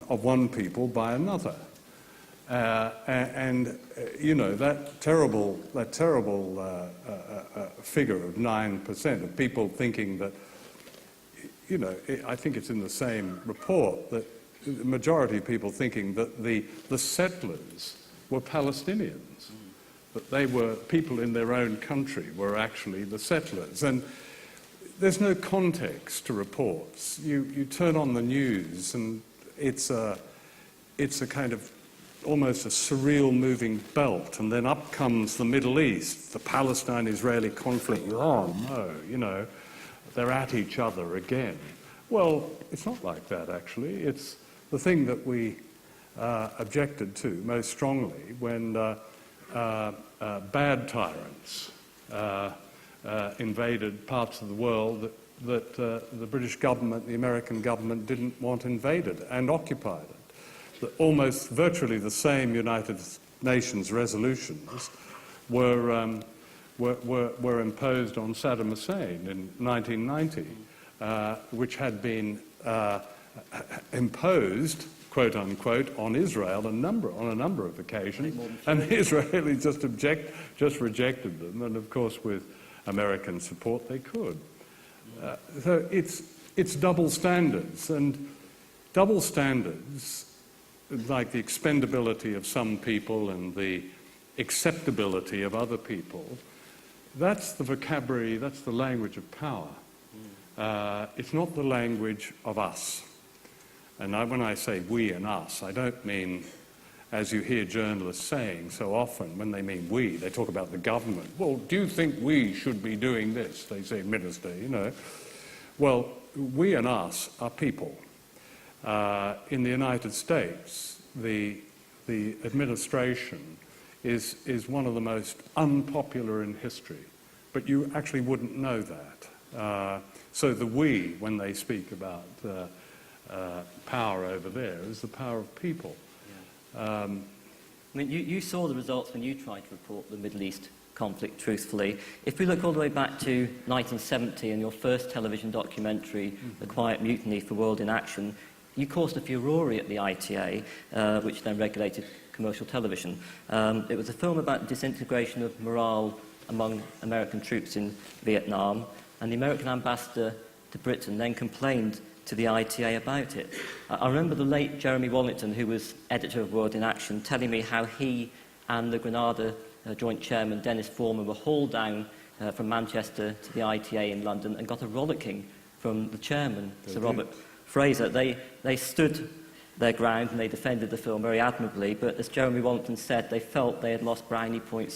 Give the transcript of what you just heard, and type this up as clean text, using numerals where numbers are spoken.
of one people by another. You know, that terrible figure of 9% of people thinking that, you know, I think it's in the same report, that the majority of people thinking that the settlers were Palestinians, that they were people in their own country were actually the settlers. And there's no context to reports. You turn on the news and it's a kind of almost a surreal moving belt, and then up comes the Middle East, the Palestine-Israeli conflict. Oh no, you know, they're at each other again. Well, it's not like that, actually. It's the thing that we objected to most strongly when bad tyrants invaded parts of the world that the British government, the American government didn't want invaded and occupied it. That almost virtually the same United Nations resolutions were imposed on Saddam Hussein in 1990, which had been imposed, quote unquote, on Israel on a number of occasions, and the Israelis just rejected them, and of course with American support they could. So it's double standards, and double standards, like the expendability of some people and the acceptability of other people, that's the vocabulary, that's the language of power. It's not the language of us. And when I say we and us, I don't mean, as you hear journalists saying so often, when they mean we, they talk about the government. Well, do you think we should be doing this? They say, Minister, you know. Well, we and us are people. In the United States, the administration is one of the most unpopular in history, but you actually wouldn't know that. So the we, when they speak about power over there, is the power of people. Yeah. I mean, you saw the results when you tried to report the Middle East conflict truthfully. If we look all the way back to 1970 and your first television documentary, The Quiet Mutiny for World in Action, you caused a furore at the ITA, which then regulated commercial television. It was a film about disintegration of morale among American troops in Vietnam, and the American ambassador to Britain then complained to the ITA about it. I remember the late Jeremy Wallington, who was editor of World in Action, telling me how he and the Grenada joint chairman, Dennis Foreman, were hauled down from Manchester to the ITA in London and got a rollicking from the chairman, Sir Robert Fraser. They stood their ground and they defended the film very admirably, but as Jeremy Wallington said, they felt they had lost brownie points